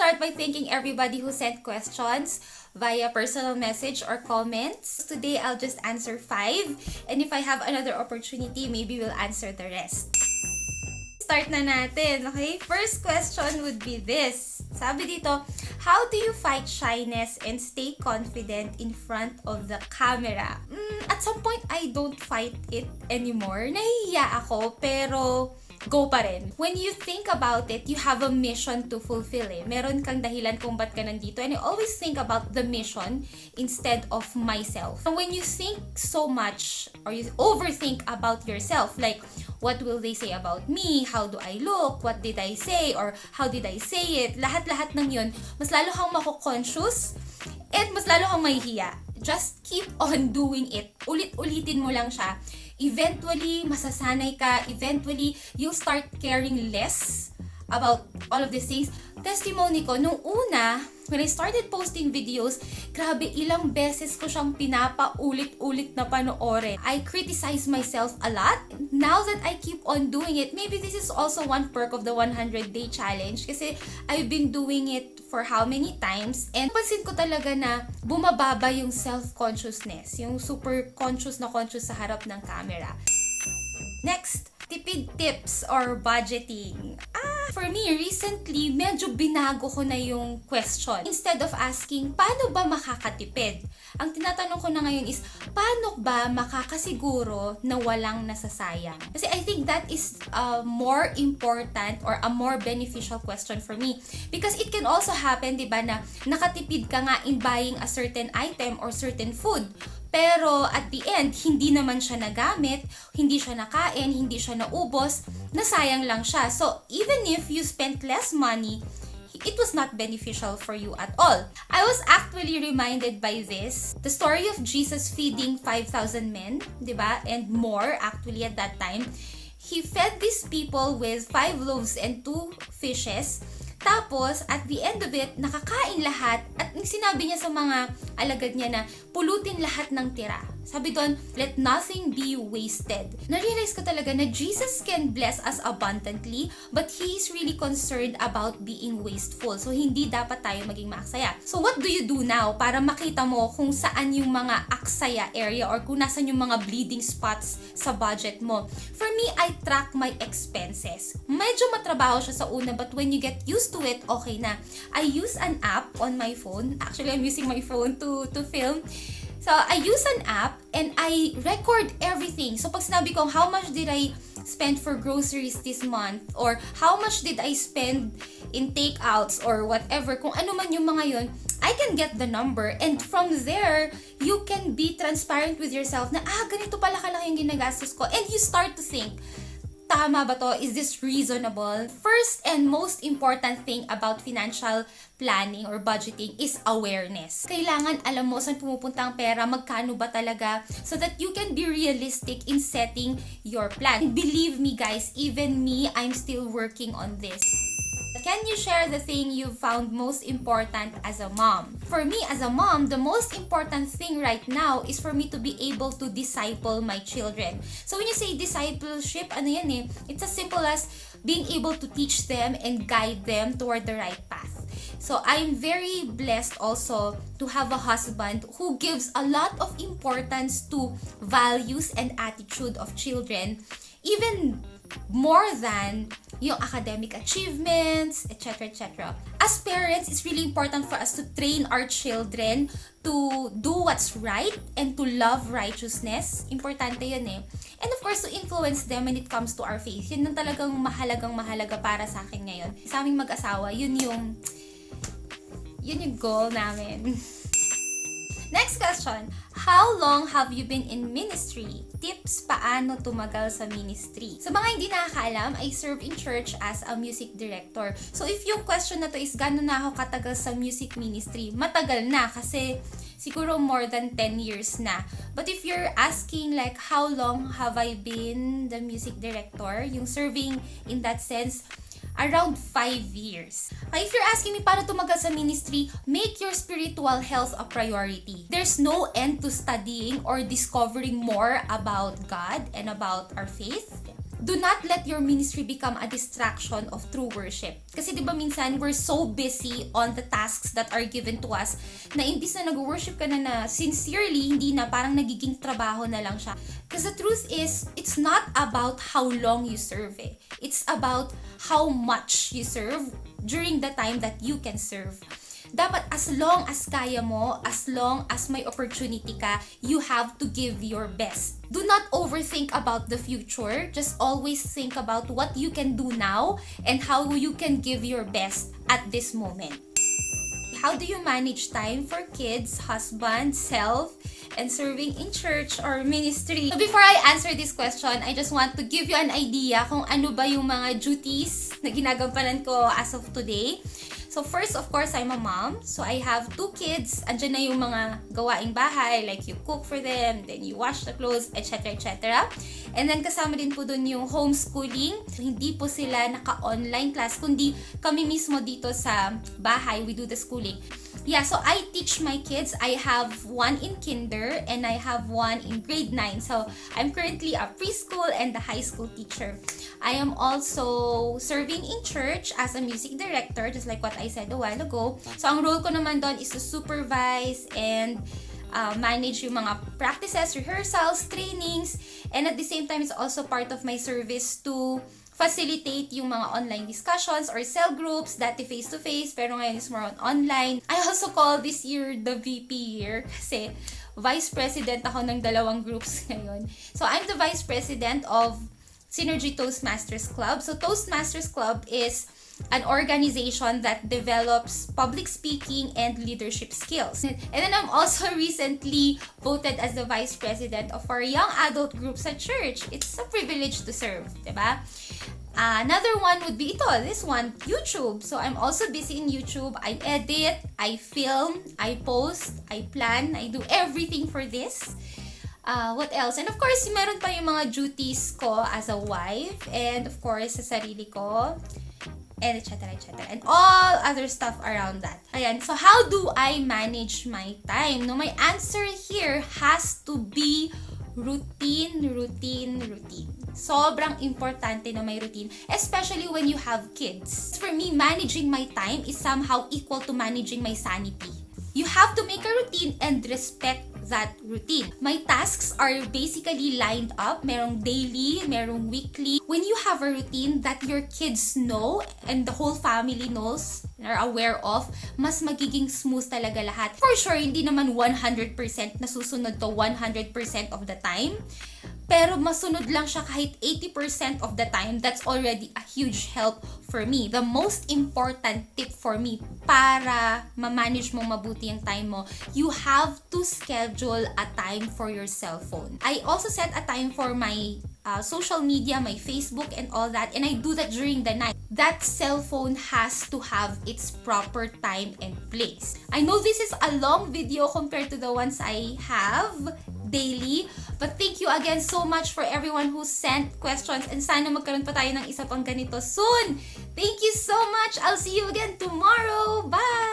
start by thanking everybody who sent questions via personal message or comments. Today, I'll just answer 5. And if I have another opportunity, maybe we'll answer the rest. Start na natin, okay? First question would be this. Sabi dito, how do you fight shyness and stay confident in front of the camera? At some point, I don't fight it anymore. Nahihiya ako, pero go pa rin. When you think about it, you have a mission to fulfill eh. Meron kang dahilan kung ba't ka nandito. And I always think about the mission instead of myself. And when you think so much or you overthink about yourself, like, what will they say about me? How do I look? What did I say? Or how did I say it? Lahat-lahat ng yun, mas lalo kang mako-conscious at mas lalo kang mahihiya. Just keep on doing it. Ulit-ulitin mo lang siya. Eventually, masasanay ka. Eventually, you'll start caring less about all of these things. Testimony ko, nung una, when I started posting videos, grabe ilang beses ko siyang pinapaulit-ulit na panoorin. I criticize myself a lot. Now that I keep on doing it, maybe this is also one perk of the 100-day challenge kasi I've been doing it for how many times and pansin ko talaga na bumababa yung self-consciousness, yung super conscious sa harap ng camera. Next, tipid tips or budgeting. For me, recently, medyo binago ko na yung question. Instead of asking, paano ba makakatipid? Ang tinatanong ko na ngayon is, paano ba makakasiguro na walang nasasayang? Kasi I think that is a more important or a more beneficial question for me. Because it can also happen, di ba, na nakatipid ka nga in buying a certain item or certain food. Pero at the end, hindi naman siya nagamit, hindi siya nakain, hindi siya naubos, nasayang lang siya. So, even if you spent less money, it was not beneficial for you at all. I was actually reminded by this, the story of Jesus feeding 5,000 men, di ba? And more actually at that time. He fed these people with 5 loaves and 2 fishes. Tapos, at the end of it, nakakain lahat at sinabi niya sa mga alagad niya na pulutin lahat ng tira. Sabi doon, let nothing be wasted. Na-realize ko talaga na Jesus can bless us abundantly, but He is really concerned about being wasteful. So, hindi dapat tayo maging maaksaya. So, what do you do now para makita mo kung saan yung mga aksaya area or kung nasan yung mga bleeding spots sa budget mo? For me, I track my expenses. Medyo matrabaho siya sa una, but when you get used to it, okay na. I use an app on my phone. Actually, I'm using my phone to film. So, I use an app and I record everything. So, pag sinabi ko, how much did I spend for groceries this month? Or how much did I spend in takeouts or whatever? Kung ano man yung mga yun, I can get the number. And from there, you can be transparent with yourself na, ganito pala kalaki yung ginagastos ko. And you start to think, tama ba to? Is this reasonable? First and most important thing about financial planning or budgeting is awareness. Kailangan alam mo saan pumupunta ang pera, magkano ba talaga, so that you can be realistic in setting your plan. Believe me guys, even me, I'm still working on this. Can you share the thing you found most important as a mom? For me, as a mom, the most important thing right now is for me to be able to disciple my children. So when you say discipleship, ano yan eh? It's as simple as being able to teach them and guide them toward the right path. So I'm very blessed also to have a husband who gives a lot of importance to values and attitude of children, even more than yung academic achievements, etc., etc. As parents, it's really important for us to train our children to do what's right and to love righteousness. Importante yun eh. And of course, to influence them when it comes to our faith. Yun ang talagang mahalaga para sa akin ngayon. Sa aming mag-asawa, yun yung goal namin. Next question. How long have you been in ministry? Tips paano tumagal sa ministry. Sa mga hindi nakakaalam, I serve in church as a music director. So if yung question na to is gano'n na ako katagal sa music ministry, matagal na kasi siguro more than 10 years na. But if you're asking like how long have I been the music director, yung serving in that sense, around 5 years. If you're asking me paano tumagal sa ministry, make your spiritual health a priority. There's no end to studying or discovering more about God and about our faith. Do not let your ministry become a distraction of true worship. Kasi diba minsan, we're so busy on the tasks that are given to us na imbis na nag-worship ka na sincerely, hindi na, parang nagiging trabaho na lang siya. Because the truth is, it's not about how long you serve eh. It's about how much you serve during the time that you can serve. Dapat as long as kaya mo, as long as may opportunity ka, you have to give your best. Do not overthink about the future. Just always think about what you can do now and how you can give your best at this moment. How do you manage time for kids, husband, self, and serving in church or ministry? So before I answer this question, I just want to give you an idea kung ano ba yung mga duties na ginagampanan ko as of today. So first, of course, I'm a mom. So I have 2 kids. Andyan na yung mga gawaing bahay, like you cook for them, then you wash the clothes, etc. etc. And then kasama din po dun yung homeschooling. So, hindi po sila naka-online class, kundi kami mismo dito sa bahay, we do the schooling. Yeah, so I teach my kids. I have 1 in kinder and I have 1 in grade 9. So I'm currently a preschool and a high school teacher. I am also serving in church as a music director, just like what I said a while ago. So ang role ko naman doon is to supervise and manage yung mga practices, rehearsals, trainings, and at the same time, it's also part of my service to facilitate yung mga online discussions or cell groups, dati face-to-face, pero ngayon is more on online. I also call this year the VP year kasi vice president ako ng 2 groups ngayon. So I'm the vice president of Synergy Toastmasters Club. So Toastmasters Club is an organization that develops public speaking and leadership skills. And then I'm also recently voted as the vice president of our young adult groups at church. It's a privilege to serve, diba? Another one would be this one, YouTube. So I'm also busy in YouTube. I edit, I film, I post, I plan, I do everything for this. What else? And of course, meron pa yung mga duties ko as a wife and of course sa sarili ko and etc. and all other stuff around that. Ayan, so how do I manage my time? No, my answer here has to be routine. Sobrang importante na may routine, especially when you have kids. For me, managing my time is somehow equal to managing my sanity. You have to make a routine and respect that routine. My tasks are basically lined up. Merong daily, merong weekly. When you have a routine that your kids know and the whole family knows and are aware of, mas magiging smooth talaga lahat. For sure, hindi naman 100% nasusunod to 100% of the time. Pero masunod lang siya kahit 80% of the time. That's already a huge help for me. The most important tip for me para ma-manage mong mabuti yung time mo, you have to schedule a time for your cell phone. I also set a time for my social media, my Facebook and all that, and I do that during the night. That cell phone has to have its proper time and place. I know this is a long video compared to the ones I have daily, but thank you again so much for everyone who sent questions and sana magkaroon pa tayo ng isa pang ganito soon. Thank you so much. I'll see you again tomorrow. Bye!